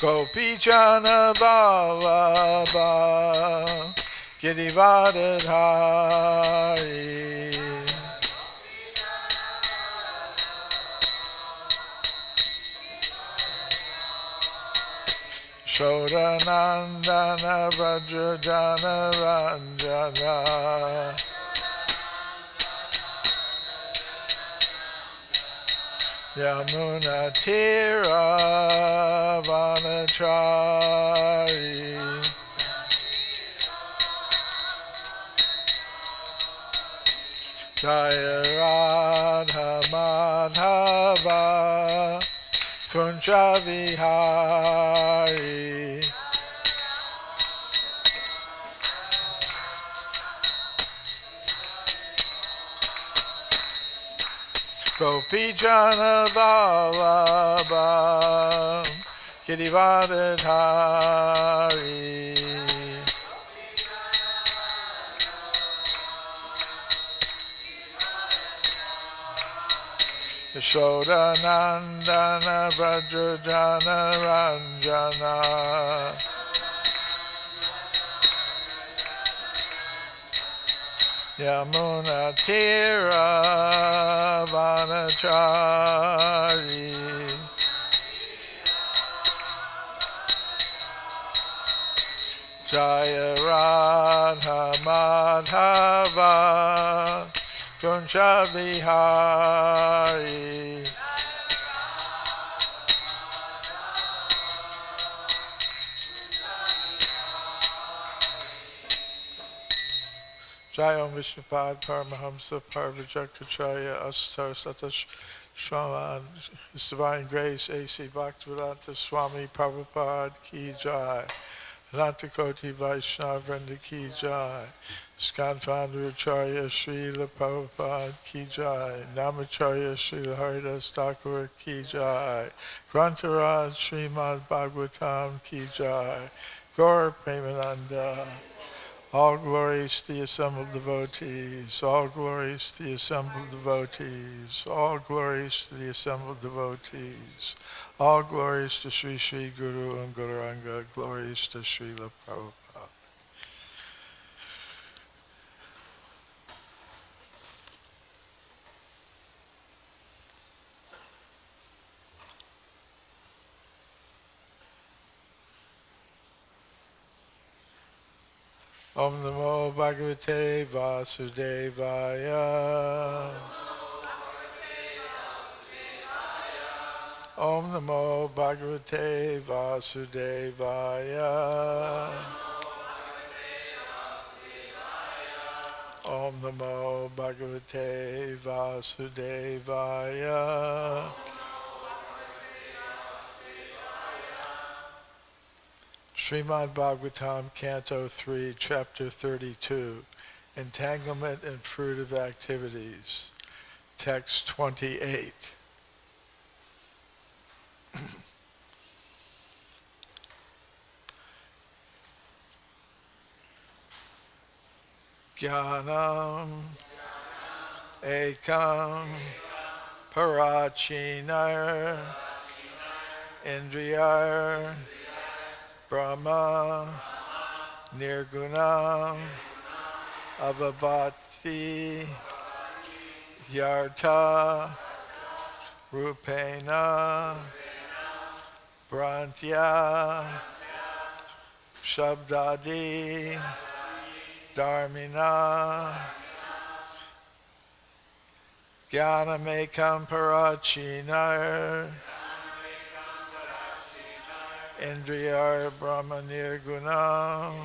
Gopichana Bhava Girivardhari Shodanandana Vajradhana Ranjana Yamuna Tira Vanachari Jaya Radha Madhava Kunja Vihari Gopijana Vallabha Girivardhari Yashodanandana Vajradhana Ranjana Yamuna Tira Vanachari Jaya Radha Madhava Kunja Vihari Jai Om Vishnupad Paramahamsa Parvajakacharya Astar Satash Shraman His Divine Grace A.C. Bhaktivedanta Swami Prabhupada Ki Jai Anantakoti Vaiṣṇava Vrinda Ki Jai Skan Founder Acharya Srila Prabhupada Ki Jai Namacharya Srila Haridas Thakur Ki Jai Grantharaj Srimad Bhagavatam Ki Jai Gaur Premananda. All glories to the assembled devotees, all glories to the assembled devotees, all glories to the assembled devotees, all glories to Sri Sri Guru and Gauranga, glories to Srila Prabhupada. Om Namo Bhagavate Vasudevaya. Om Namo Bhagavate Vasudevaya. Om Namo Bhagavate Vasudevaya. Srimad Bhagavatam, Canto 3, Chapter 32, Entanglement and Fruitive Activities, Text 28. Jñānam, ekaṁ, parācīnair, indriyair, brahma, nirguṇam, avabhāty, artha-rūpeṇa, bhrāntyā, śabdādi-dharmiṇā, jñānam ekaṁ parācīnair, indriyair brahma nirguṇam,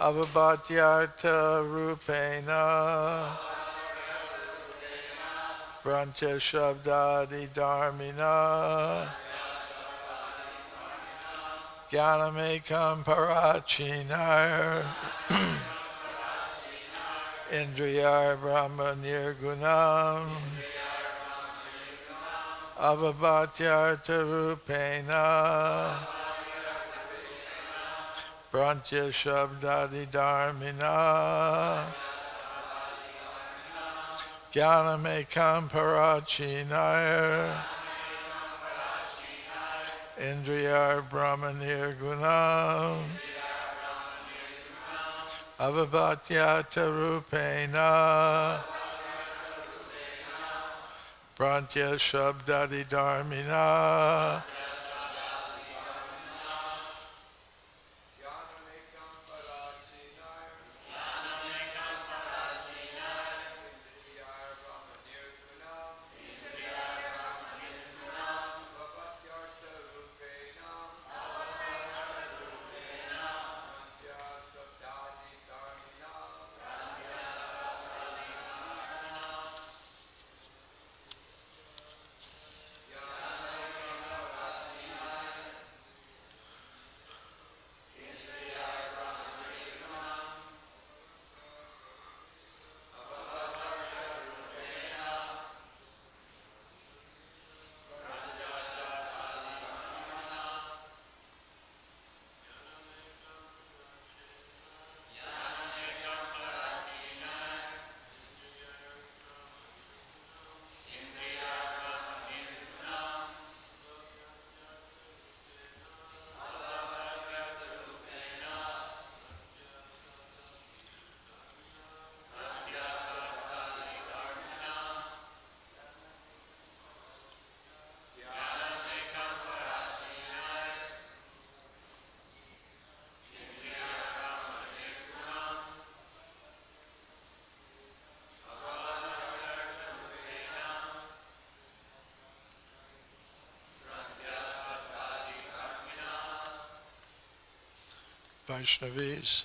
avabhāty artha-rūpeṇa, bhrāntyā śabdādi-dharmiṇā, jñānam ekaṁ parācīnair, indriyair brahma nirguṇam, avabhāty artha-rūpeṇa, bhrāntyā śabdādi-dharmiṇā, jñānam ekaṁ parācīnair, indriyair brahma nirguṇam, avabhāty artha-rūpeṇa, bhrāntyā śabdādi-dharmiṇā, Vaiṣṇavis.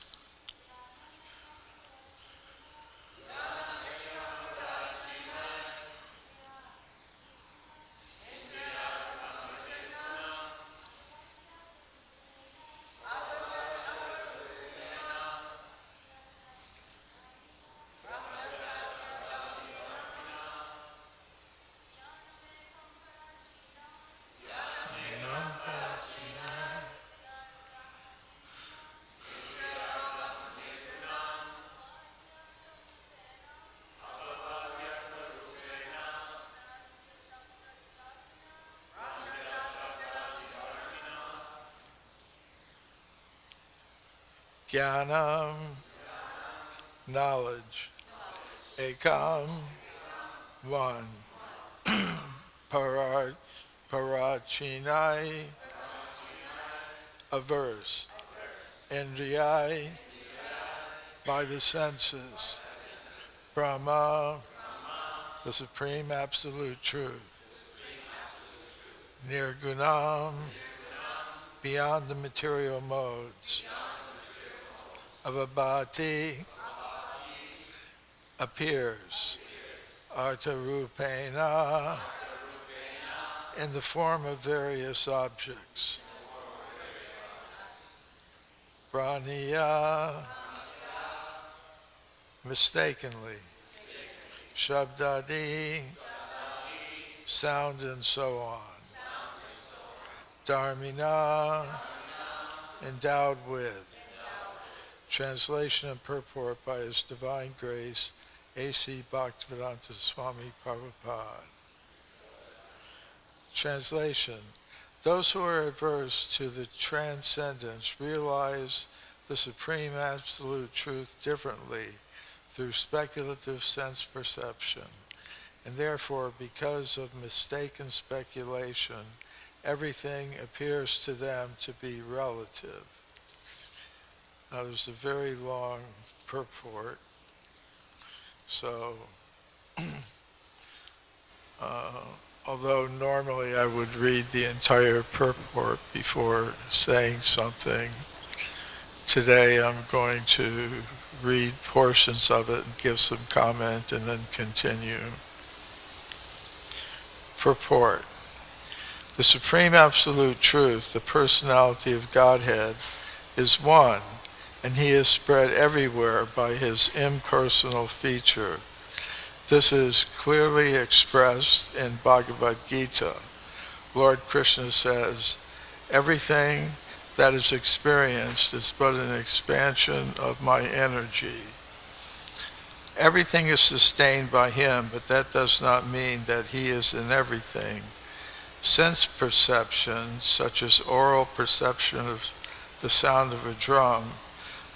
Jñānam, knowledge. Ekaṁ, one. Parācīnair, averse. Indriyair, by the senses. Brahma, the Supreme Absolute Truth. Nirguṇam, beyond the material modes. Avabhāty, appears. Artha-rūpeṇa, in the form of various objects. Brahmya, mistakenly. Śabdādi, sound and so on. Dharmiṇā, endowed with. Translation and purport by His Divine Grace, A.C. Bhaktivedanta Swami Prabhupada. Translation. Those who are averse to the Transcendence realize the Supreme Absolute Truth differently through speculative sense perception, and therefore, because of mistaken speculation, everything appears to them to be relative. Now there's a very long purport, so although normally I would read the entire purport before saying something, today I'm going to read portions of it and give some comment and then continue. Purport. The Supreme Absolute Truth, the Personality of Godhead, is one, and He is spread everywhere by His impersonal feature. This is clearly expressed in Bhagavad-gītā. Lord Kṛṣṇa says, everything that is experienced is but an expansion of my energy. Everything is sustained by Him, but that does not mean that He is in everything. Sense perceptions, such as oral perception of the sound of a drum,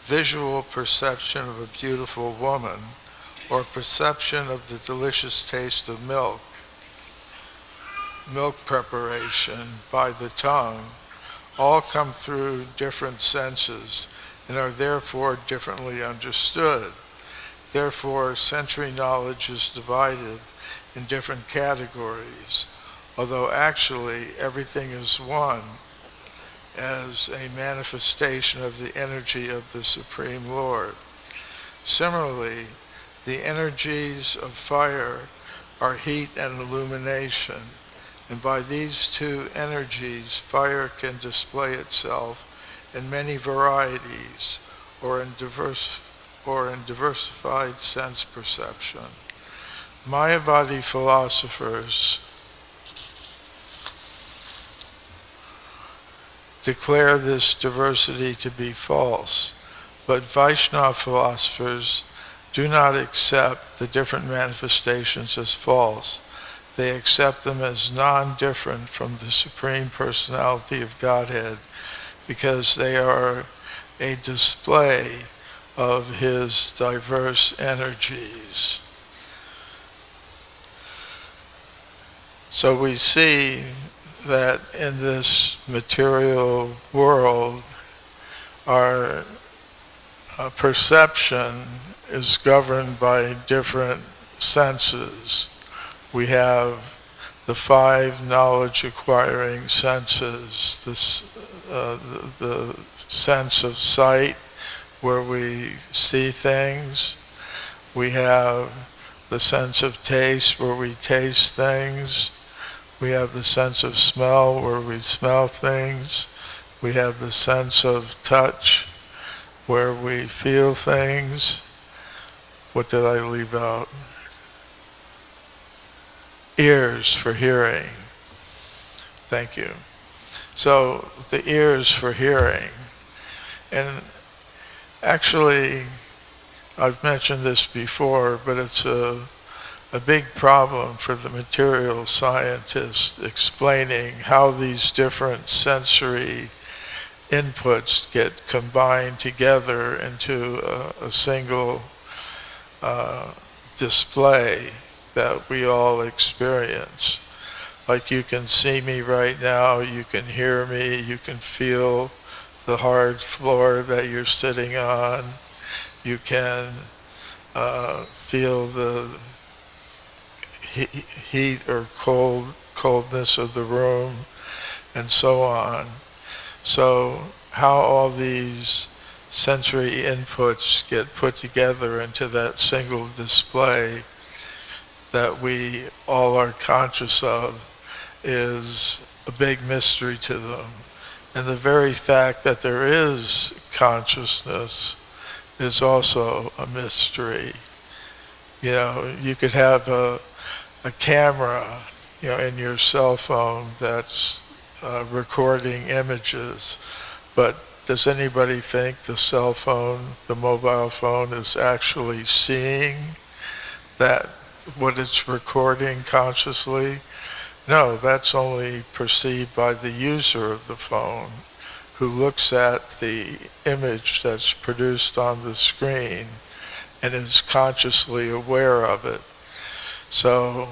visual perception of a beautiful woman, or perception of the delicious taste of milk preparation by the tongue, all come through different senses and are therefore differently understood. Therefore, sensory knowledge is divided in different categories, although actually everything is one as a manifestation of the energy of the Supreme Lord. Similarly, the energies of fire are heat and illumination, and by these two energies, fire can display itself in many varieties or in diversified sense perception. Māyāvādī philosophers declare this diversity to be false, but Vaiṣṇava philosophers do not accept the different manifestations as false. They accept them as non-different from the Supreme Personality of Godhead because they are a display of His diverse energies. So we see that in this material world, our perception is governed by different senses. We have the five knowledge-acquiring senses, the sense of sight, where we see things. We have the sense of taste, where we taste things. We have the sense of smell, where we smell things. We have the sense of touch, where we feel things. What did I leave out? Ears for hearing. Thank you. So the ears for hearing. And actually, I've mentioned this before, but it's a big problem for the material scientists explaining how these different sensory inputs get combined together into a single display that we all experience. Like you can see me right now, you can hear me, you can feel the hard floor that you're sitting on, you can feel the heat or coldness of the room, and so on. So how all these sensory inputs get put together into that single display that we all are conscious of is a big mystery to them. And the very fact that there is consciousness is also a mystery. You know, you could have a camera, you know, in your cell phone that's recording images, but does anybody think the cell phone, the mobile phone, is actually seeing that, what it's recording consciously? No, that's only perceived by the user of the phone, who looks at the image that's produced on the screen and is consciously aware of it. So,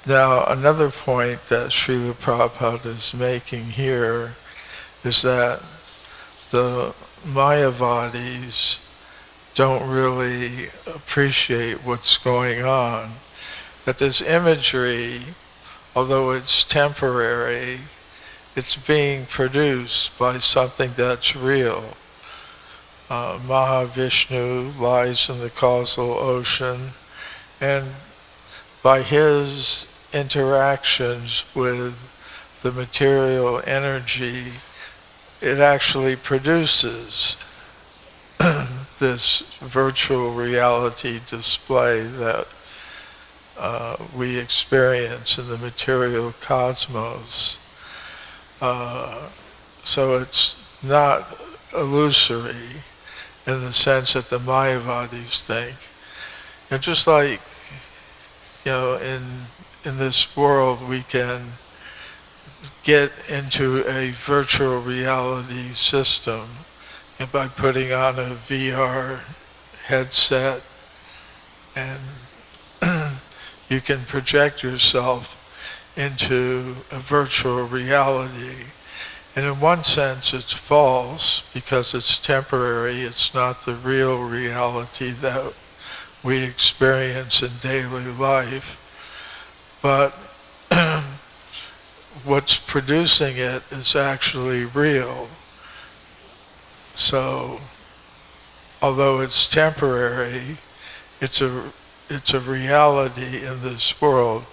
now another point that Srila Prabhupada is making here is that the Māyāvādīs don't really appreciate what's going on. That this imagery, although it's temporary, it's being produced by something that's real. Mahavishnu lies in the causal ocean, and by his interactions with the material energy, it actually produces this virtual reality display that we experience in the material cosmos. So it's not illusory in the sense that the Māyāvādīs think. And just like, in this world we can get into a virtual reality system, and by putting on a VR headset, and you can project yourself into a virtual reality. And in one sense it's false because it's temporary, it's not the real reality that we experience in daily life. But what's producing it is actually real. So, although it's temporary, it's a reality in this world.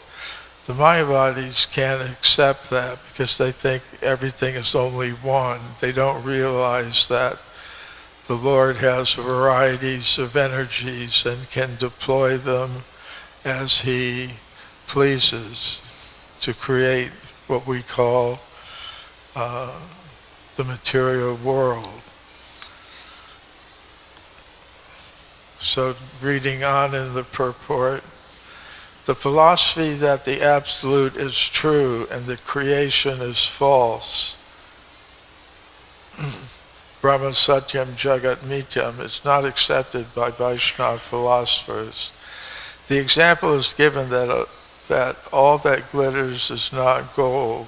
The Māyāvādīs can't accept that because they think everything is only one. They don't realize that the Lord has varieties of energies and can deploy them as He pleases to create what we call the material world. So reading on in the purport, the philosophy that the Absolute is true and the creation is false, Brahma Satyam Jagat Mityam, is not accepted by Vaiṣṇava philosophers. The example is given that all that glitters is not gold.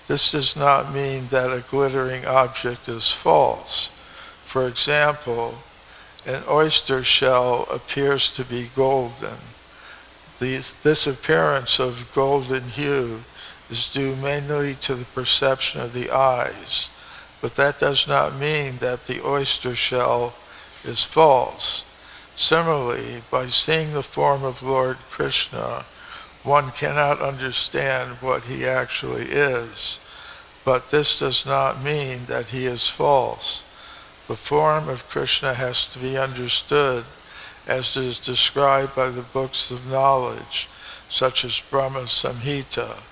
This does not mean that a glittering object is false. For example, an oyster shell appears to be golden. This appearance of golden hue is due mainly to the perception of the eyes, but that does not mean that the oyster shell is false. Similarly, by seeing the form of Lord Kṛṣṇa, one cannot understand what he actually is, but this does not mean that he is false. The form of Kṛṣṇa has to be understood as it is described by the books of knowledge, such as Brahma Samhita.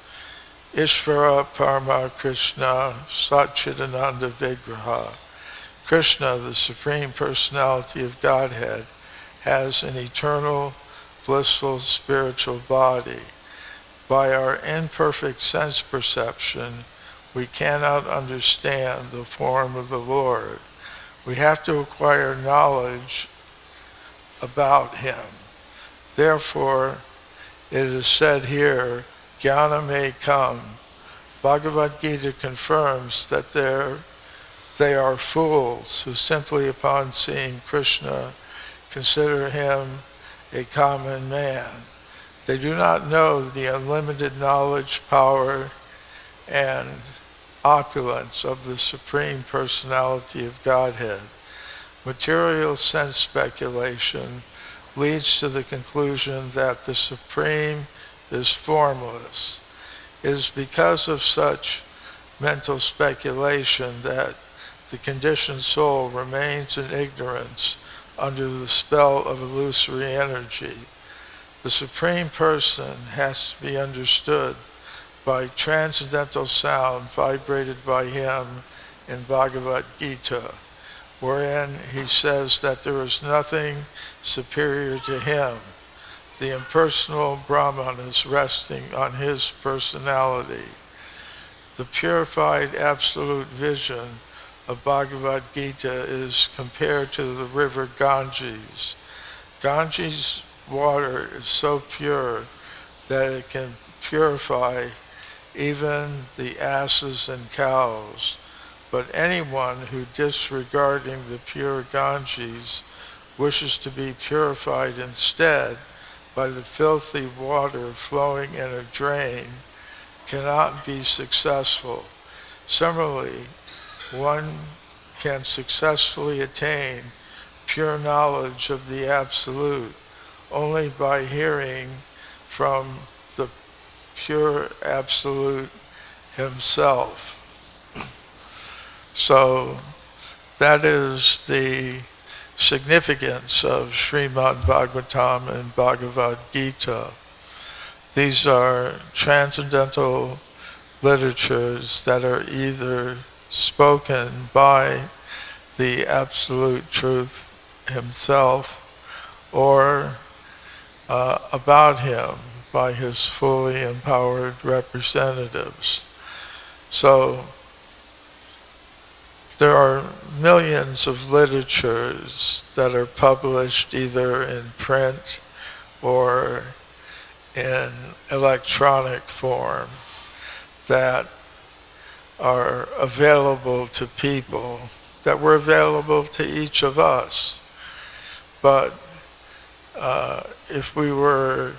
Ishvara Parama Kṛṣṇa Satchidananda Vigraha. Kṛṣṇa, the Supreme Personality of Godhead, has an eternal, blissful spiritual body. By our imperfect sense perception, we cannot understand the form of the Lord. We have to acquire knowledge about Him. Therefore, it is said here, jñānam ekaṁ. Bhagavad-gītā confirms that they are fools who simply upon seeing Kṛṣṇa consider Him a common man. They do not know the unlimited knowledge, power, and opulence of the Supreme Personality of Godhead. Material sense speculation leads to the conclusion that the Supreme is formless. It is because of such mental speculation that the conditioned soul remains in ignorance under the spell of illusory energy. The Supreme Person has to be understood by transcendental sound vibrated by Him in Bhagavad-gītā, wherein He says that there is nothing superior to Him. The impersonal Brahman is resting on His personality. The purified absolute vision of Bhagavad-gītā is compared to the river Ganges. Ganges water is so pure that it can purify even the asses and cows. But anyone who, disregarding the pure Ganges, wishes to be purified instead by the filthy water flowing in a drain cannot be successful. Similarly, one can successfully attain pure knowledge of the Absolute only by hearing from the pure Absolute Himself. So that is the significance of Srimad Bhagavatam and Bhagavad-gītā. These are transcendental literatures that are either spoken by the Absolute Truth Himself or about him by his fully empowered representatives. So there are millions of literatures that are published either in print or in electronic form that are available to people, that were available to each of us. But if we were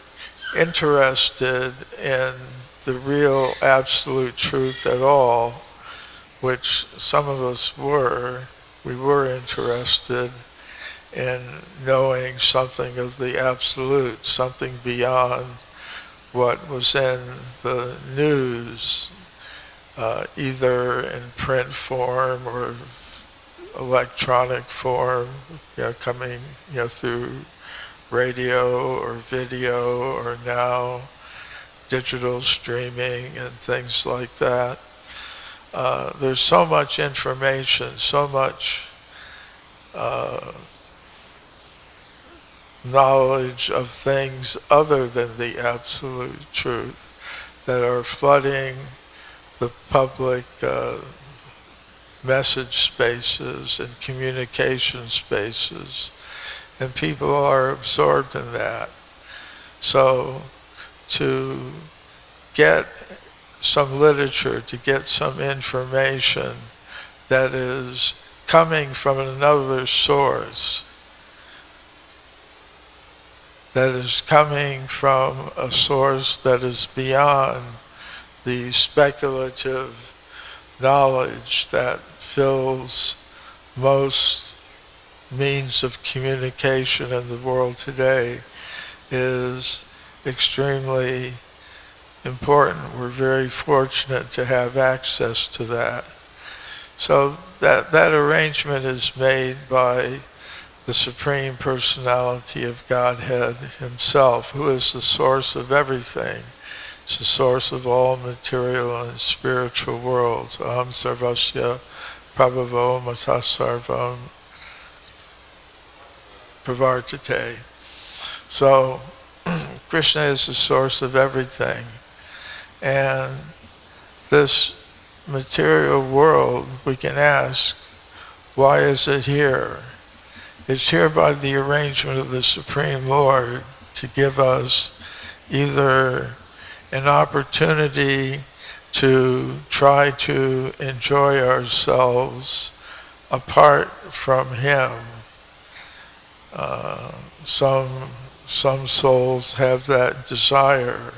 interested in the real absolute truth at all, which some of us were, we were interested in knowing something of the absolute, something beyond what was in the news, either in print form or electronic form, coming through radio or video or now digital streaming and things like that. There's so much information, so much knowledge of things other than the absolute truth that are flooding the public message spaces and communication spaces, and people are absorbed in that. So to get some literature, to get some information that is coming from another source, that is coming from a source that is beyond the speculative knowledge that fills most means of communication in the world today, is extremely important. We're very fortunate to have access to that. So that arrangement is made by the Supreme Personality of Godhead himself, who is the source of everything. It's the source of all material and spiritual worlds. Aham sarvasya prabhavo mata sarvam pravartate. So Kṛṣṇa is the source of everything. And this material world, we can ask, why is it here? It's here by the arrangement of the Supreme Lord to give us either an opportunity to try to enjoy ourselves apart from Him. Some souls have that desire.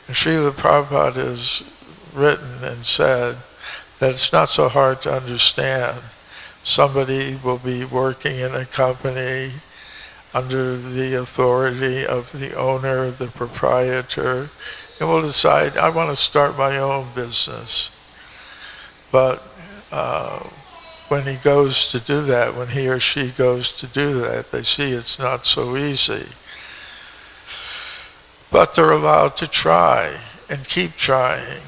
And Srila Prabhupada has written and said that it's not so hard to understand. Somebody will be working in a company under the authority of the owner, the proprietor, and will decide, I want to start my own business. But when he goes to do that, when he or she goes to do that, they see it's not so easy. But they're allowed to try and keep trying,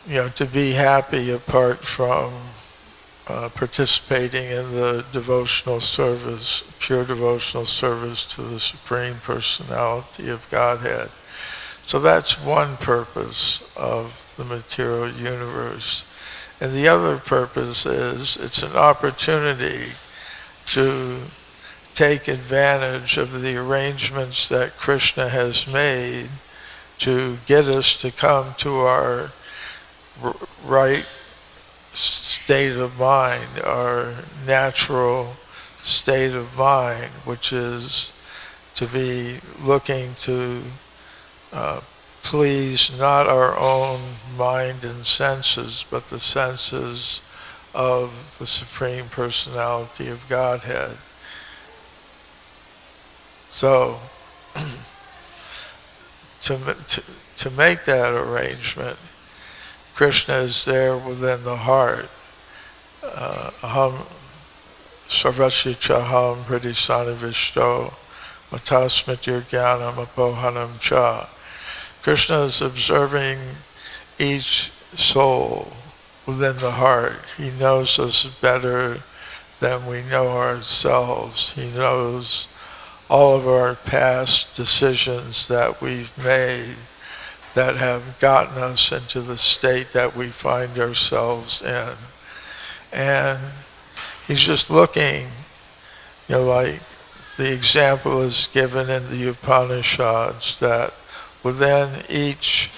to be happy apart from participating in the devotional service, pure devotional service to the Supreme Personality of Godhead. So that's one purpose of the material universe. And the other purpose is it's an opportunity to take advantage of the arrangements that Kṛṣṇa has made to get us to come to our right state of mind, our natural state of mind, which is to be looking to please not our own mind and senses, but the senses of the Supreme Personality of Godhead. So, to make that arrangement, Kṛṣṇa is there within the heart. Aham sarvasya chaham pradisanivisto matasmit jñānam apohanam cha. Kṛṣṇa is observing each soul within the heart. He knows us better than we know ourselves. He knows all of our past decisions that we've made that have gotten us into the state that we find ourselves in. And he's just looking, like the example is given in the Upanishads, that within each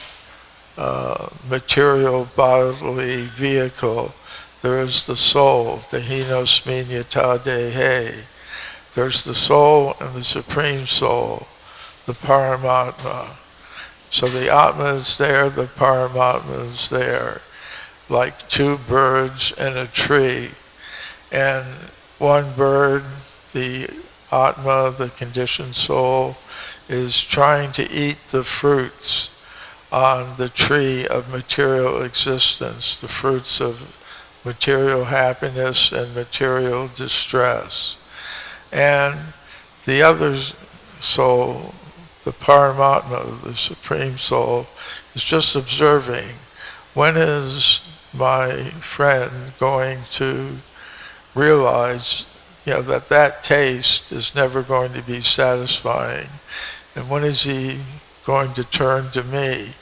material bodily vehicle, there is the soul, the hinosmin yata dehe. There's the soul and the Supreme Soul, the Paramatma. So the Atma is there, the Paramatma is there, like two birds and a tree. And one bird, the Atma, the conditioned soul, is trying to eat the fruits on the tree of material existence, the fruits of material happiness and material distress. And the other soul, the Paramatma, the Supreme Soul, is just observing, when is my friend going to realize that taste is never going to be satisfying, and when is he going to turn to me?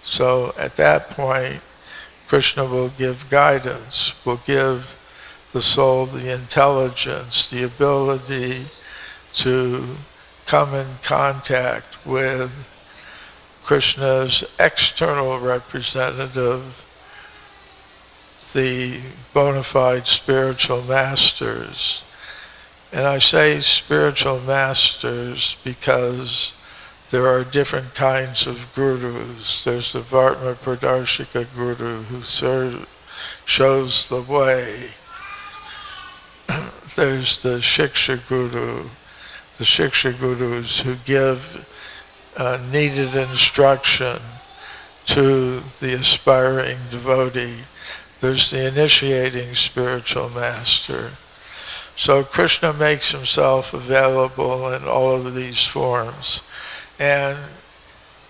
So at that point, Kṛṣṇa will give guidance, will give the soul the intelligence, the ability to come in contact with Kṛṣṇa's external representative, the bona fide spiritual masters. And I say spiritual masters because there are different kinds of gurus. There's the Vartma Pradarshika Guru who shows the way. There's the Shiksha Guru, the Shiksha Gurus who give needed instruction to the aspiring devotee. There's the initiating spiritual master. So Kṛṣṇa makes himself available in all of these forms. And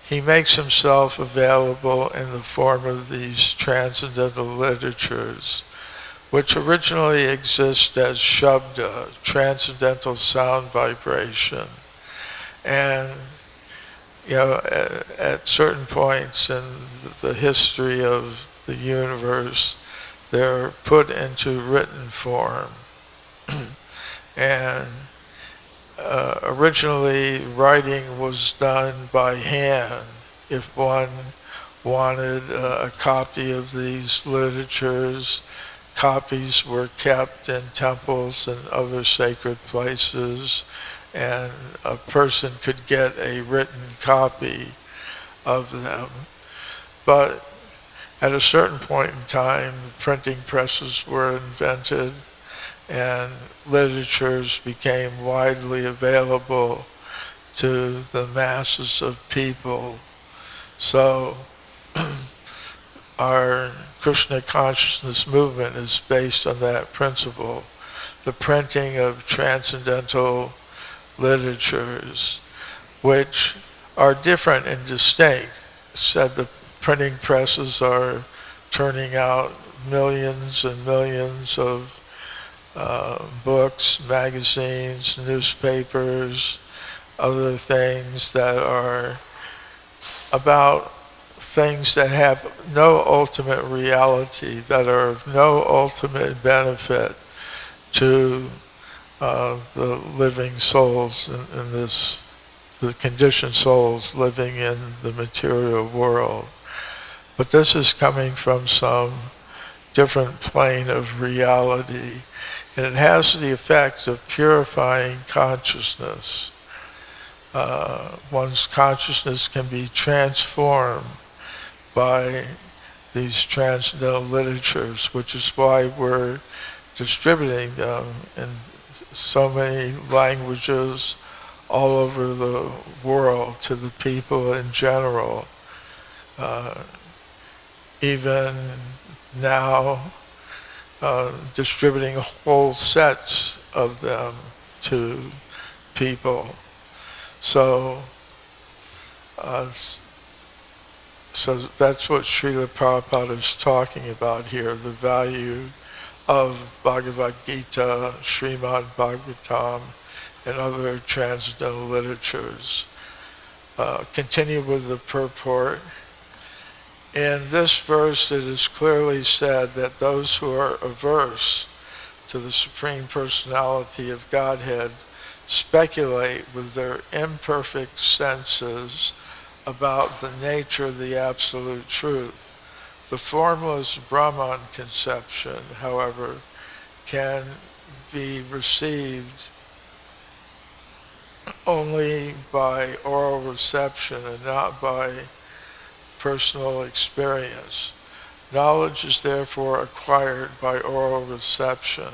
he makes himself available in the form of these transcendental literatures, which originally exist as śabda, transcendental sound vibration. And, at certain points in the history of the universe, they're put into written form. And originally, writing was done by hand. If one wanted a copy of these literatures, copies were kept in temples and other sacred places, and a person could get a written copy of them. But at a certain point in time, printing presses were invented, and literatures became widely available to the masses of people. So our Kṛṣṇa consciousness movement is based on that principle, the printing of transcendental literatures, which are different and distinct. Said the printing presses are turning out millions and millions of books, magazines, newspapers, other things that are about things that have no ultimate reality, that are of no ultimate benefit to the living souls in this, the conditioned souls living in the material world. But this is coming from some different plane of reality, and it has the effect of purifying consciousness. One's consciousness can be transformed by these transcendental literatures, which is why we're distributing them in so many languages all over the world to the people in general. Even now, distributing whole sets of them to people. So that's what Srila Prabhupada is talking about here, the value of Bhagavad-gītā, Srimad Bhagavatam, and other transcendental literatures. Continue with the purport. In this verse it is clearly said that those who are averse to the Supreme Personality of Godhead speculate with their imperfect senses about the nature of the absolute truth. The formless Brahman conception, however, can be received only by oral reception and not by personal experience. Knowledge is therefore acquired by oral reception.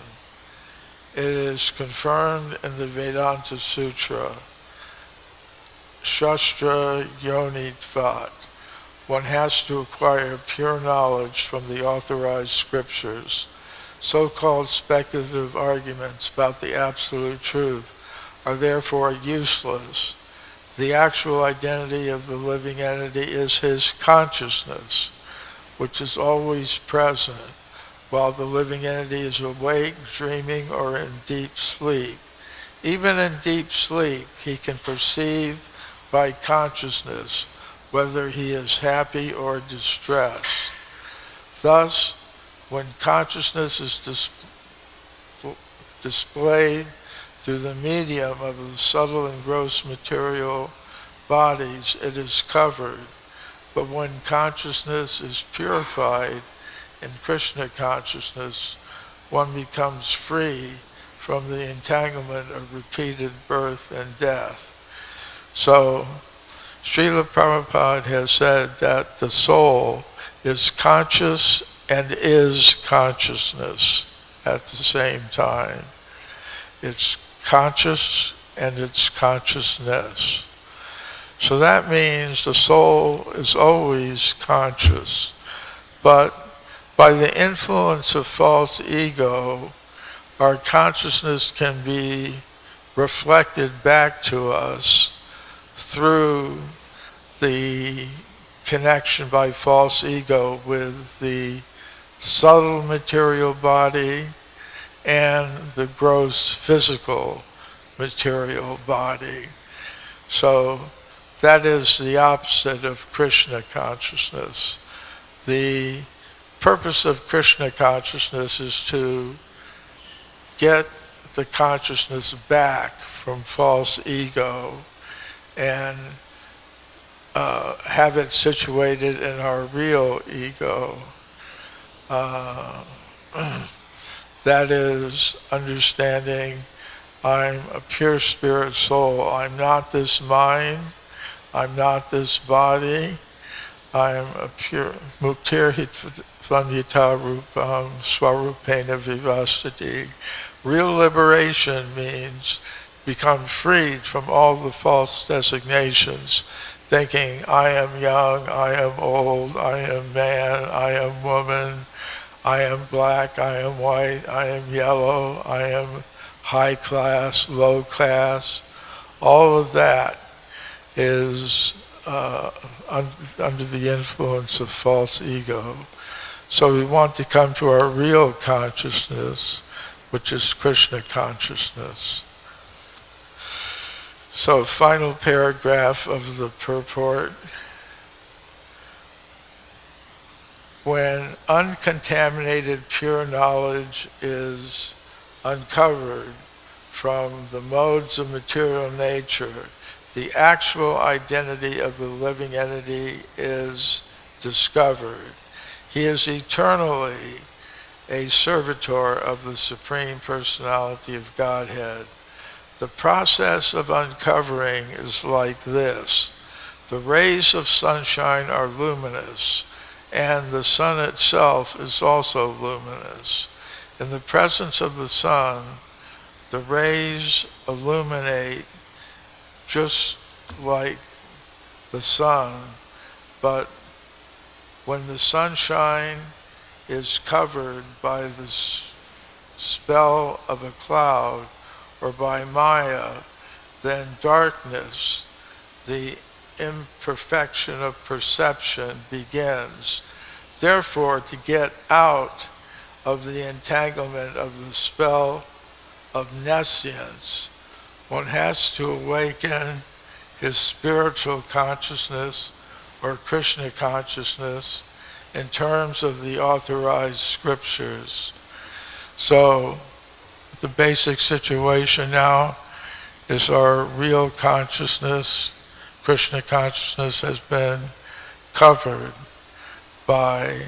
It is confirmed in the Vedanta Sutra, Shastra Yonitvat. One has to acquire pure knowledge from the authorized scriptures. So-called speculative arguments about the absolute truth are therefore useless. The actual identity of the living entity is his consciousness, which is always present, while the living entity is awake, dreaming, or in deep sleep. Even in deep sleep, he can perceive by consciousness whether he is happy or distressed. Thus, when consciousness is displayed through the medium of the subtle and gross material bodies, it is covered. But when consciousness is purified in Kṛṣṇa consciousness, one becomes free from the entanglement of repeated birth and death. So, Srila Prabhupada has said that the soul is conscious and is consciousness at the same time. It's conscious and it's consciousness. So that means the soul is always conscious, but by the influence of false ego, our consciousness can be reflected back to us through the connection by false ego with the subtle material body and the gross physical material body. So that is the opposite of Kṛṣṇa consciousness. The purpose of Kṛṣṇa consciousness is to get the consciousness back from false ego and have it situated in our real ego. That is understanding I'm a pure spirit soul. I'm not this mind. I'm not this body. I am a pure muktir hitvanyata rupam swarupena vivasati. Real liberation means become freed from all the false designations, thinking I am young, I am old, I am man, I am woman, I am black, I am white, I am yellow, I am high class, low class. All of that is under the influence of false ego. So we want to come to our real consciousness, which is Kṛṣṇa consciousness. So final paragraph of the purport. When uncontaminated pure knowledge is uncovered from the modes of material nature, the actual identity of the living entity is discovered. He is eternally a servitor of the Supreme Personality of Godhead. The process of uncovering is like this. The rays of sunshine are luminous, and the sun itself is also luminous. In the presence of the sun, the rays illuminate just like the sun, but when the sunshine is covered by the spell of a cloud or by Maya, then darkness, the imperfection of perception, begins. Therefore, to get out of the entanglement of the spell of nescience, one has to awaken his spiritual consciousness or Kṛṣṇa consciousness in terms of the authorized scriptures. So the basic situation now is our real consciousness, Kṛṣṇa consciousness, has been covered by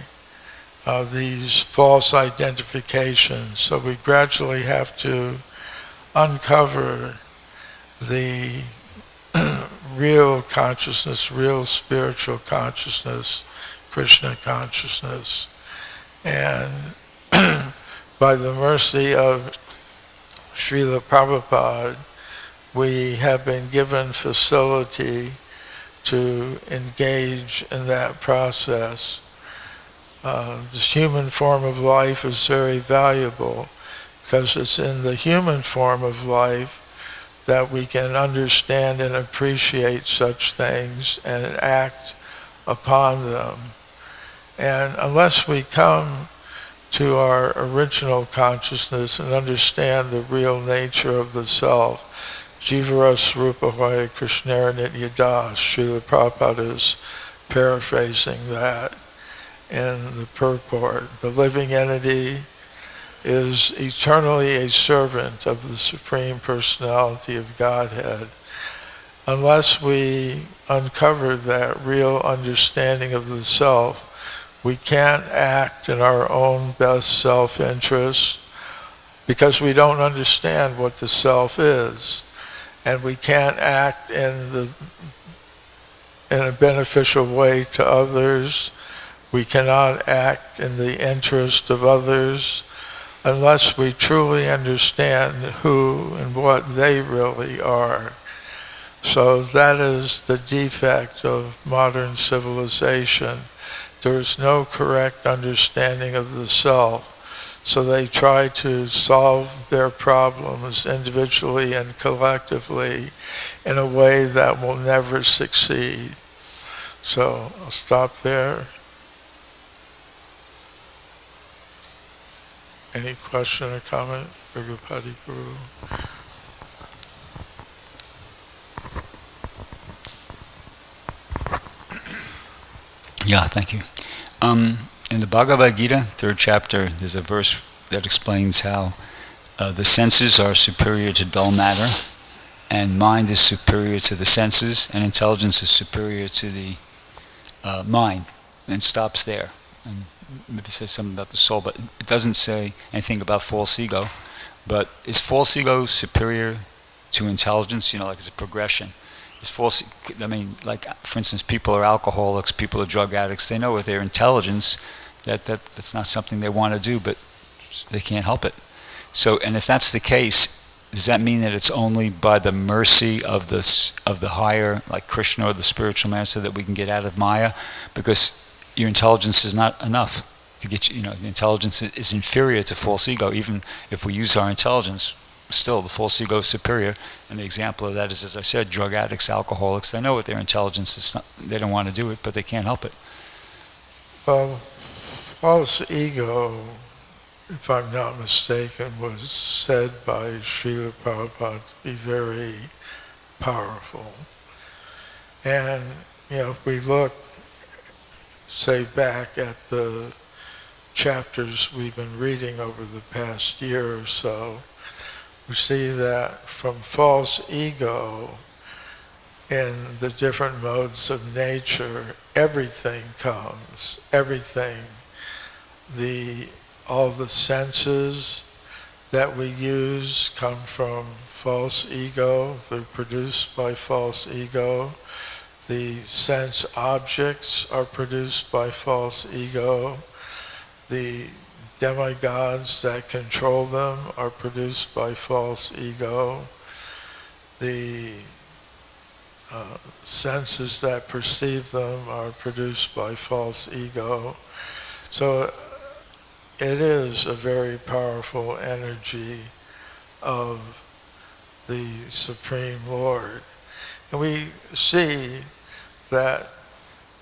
these false identifications. So we gradually have to uncover the real consciousness, real spiritual consciousness, Kṛṣṇa consciousness. And by the mercy of Srila Prabhupada, we have been given facility to engage in that process. This human form of life is very valuable because it's in the human form of life that we can understand and appreciate such things and act upon them. And unless we come to our original consciousness and understand the real nature of the self, Jivarasrupahoy Kṛṣṇa Nityadas, Srila Prabhupada is paraphrasing that in the purport. The living entity is eternally a servant of the Supreme Personality of Godhead. Unless we uncover that real understanding of the self, we can't act in our own best self-interest because we don't understand what the self is. And we can't act in a beneficial way to others. We cannot act in the interest of others unless we truly understand who and what they really are. So that is the defect of modern civilization. There is no correct understanding of the self. So they try to solve their problems individually and collectively in a way that will never succeed. So I'll stop there. Any question or comment? Avabhāty Guru. Yeah, thank you. In the Bhagavad-gītā, 3rd chapter, there's a verse that explains how the senses are superior to dull matter, and mind is superior to the senses, and intelligence is superior to the mind, and stops there. And maybe it says something about the soul, but it doesn't say anything about false ego. But is false ego superior to intelligence? Like it's a progression. Is false, like for instance, people are alcoholics, people are drug addicts, they know with their intelligence that's not something they want to do, but they can't help it. So, and if that's the case, does that mean that it's only by the mercy of the higher, like Kṛṣṇa or the spiritual master, that we can get out of Maya? Because your intelligence is not enough to get you. The intelligence is inferior to false ego. Even if we use our intelligence, still the false ego is superior. And the example of that is, as I said, drug addicts, alcoholics. They know what their intelligence is. They don't want to do it, but they can't help it. Well, false ego, if I'm not mistaken, was said by Srila Prabhupada to be very powerful. And, if we look, say, back at the chapters we've been reading over the past year or so, we see that from false ego in the different modes of nature, everything comes, everything. All the senses that we use come from false ego. They're produced by false ego. The sense objects are produced by false ego. The demigods that control them are produced by false ego. The senses that perceive them are produced by false ego. So it is a very powerful energy of the Supreme Lord. And we see that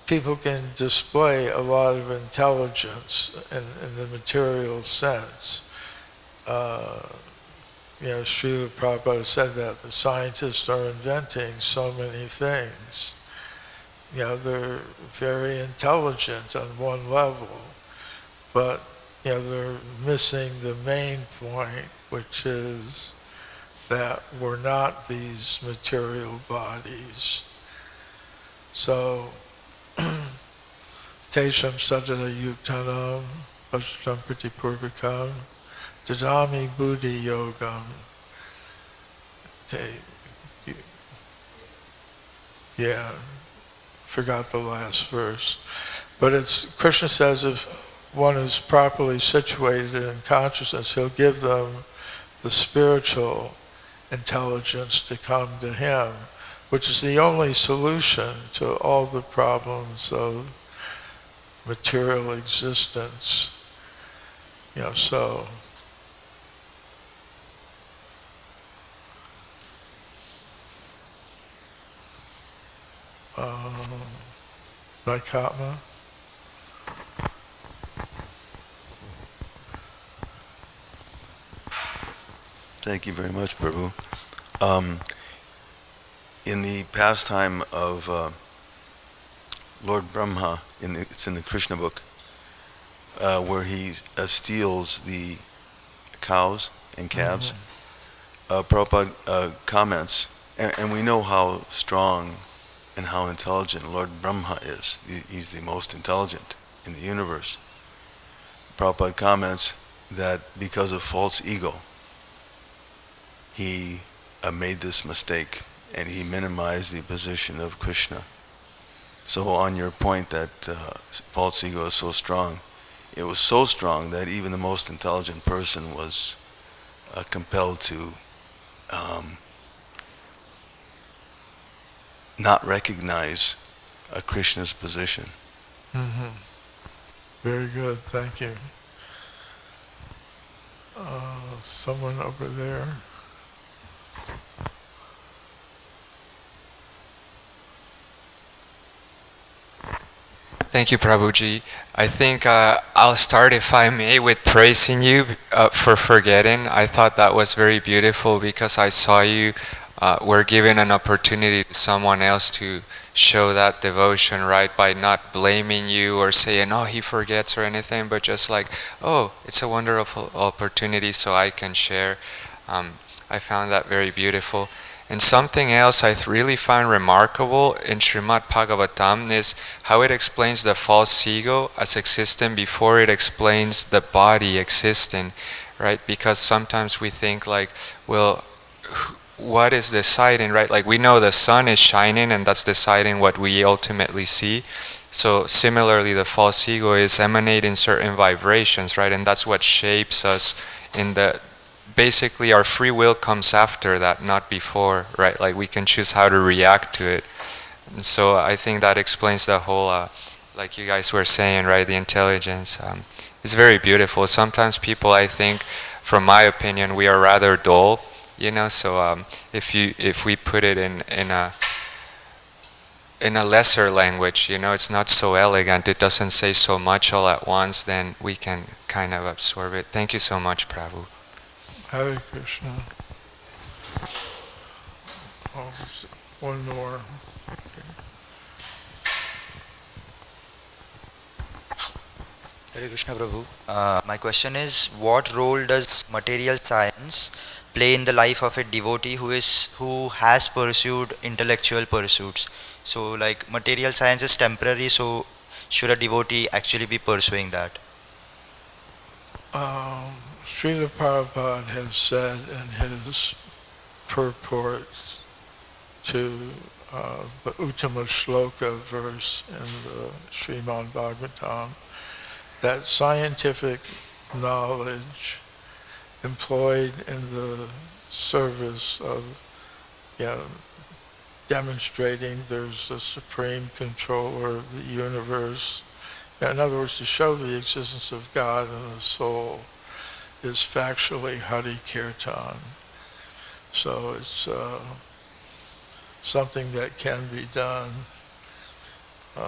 people can display a lot of intelligence in the material sense. Srila Prabhupada said that the scientists are inventing so many things. They're very intelligent on one level, but they're missing the main point, which is that we're not these material bodies. So, Tesham sadhana yuktanam vasatam pratipurvikam dadami buddhi yogam. Forgot the last verse. But Kṛṣṇa says if one is properly situated in consciousness, he'll give them the spiritual intelligence to come to him, which is the only solution to all the problems of material existence. So Vaikatma. Thank you very much, Prabhu. In the pastime of Lord Brahma, it's in the Kṛṣṇa book, where he steals the cows and calves, Prabhupada comments, and we know how strong and how intelligent Lord Brahma is. He's the most intelligent in the universe. Prabhupada comments that because of false ego, he made this mistake and he minimized the position of Kṛṣṇa. So on your point that false ego is so strong, it was so strong that even the most intelligent person was compelled to not recognize Kṛṣṇa's position. Very good, thank you. Someone over there. Thank you, Prabhuji. I think I'll start, if I may, with praising you for forgetting. I thought that was very beautiful because I saw you were given an opportunity to someone else to show that devotion, right, by not blaming you or saying, oh, he forgets or anything, but just like, oh, it's a wonderful opportunity so I can share. I found that very beautiful. And something else I really find remarkable in Srimad Bhagavatam is how it explains the false ego as existing before it explains the body existing, right? Because sometimes we think like, well, what is deciding, right? Like we know the sun is shining and that's deciding what we ultimately see. So similarly, the false ego is emanating certain vibrations, right? And that's what shapes us in the... Basically, our free will comes after that, not before, right? Like we can choose how to react to it. And so I think that explains the whole, like you guys were saying, right? The intelligence. It's very beautiful. Sometimes people, I think, from my opinion, we are rather dull, So if we put it in a lesser language, it's not so elegant. It doesn't say so much all at once. Then we can kind of absorb it. Thank you so much, Prabhu. Hare Kṛṣṇa. One more. Hare Kṛṣṇa Prabhu. My question is, what role does material science play in the life of a devotee who has pursued intellectual pursuits? So like material science is temporary, so should a devotee actually be pursuing that? Srila Prabhupada has said in his purport to the Uttama Shloka verse in the Srimad Bhagavatam that scientific knowledge employed in the service of demonstrating there's a supreme controller of the universe. In other words, to show the existence of God in the soul is factually Hari Kirtan. So it's something that can be done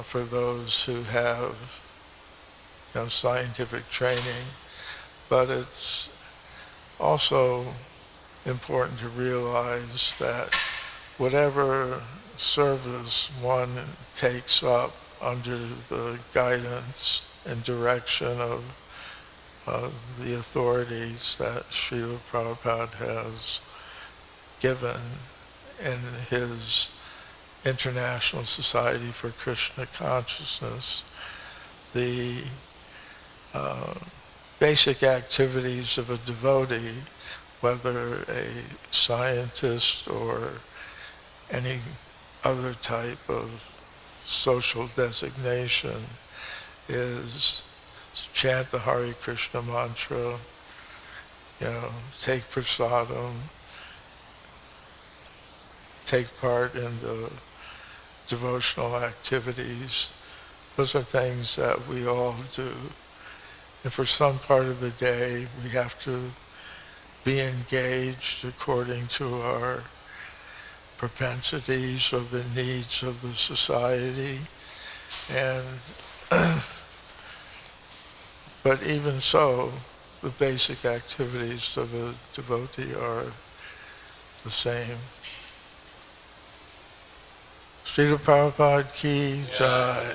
for those who have scientific training, but it's also important to realize that whatever service one takes up under the guidance and direction of the authorities that Srila Prabhupada has given in his International Society for Krishna Consciousness, the basic activities of a devotee, whether a scientist or any other type of social designation, is chant the Hare Krishna mantra, take prasadam, take part in the devotional activities. Those are things that we all do. And for some part of the day, we have to be engaged according to our propensities or the needs of the society. And but even so, the basic activities of a devotee are the same. Srila Prabhupada ki jai.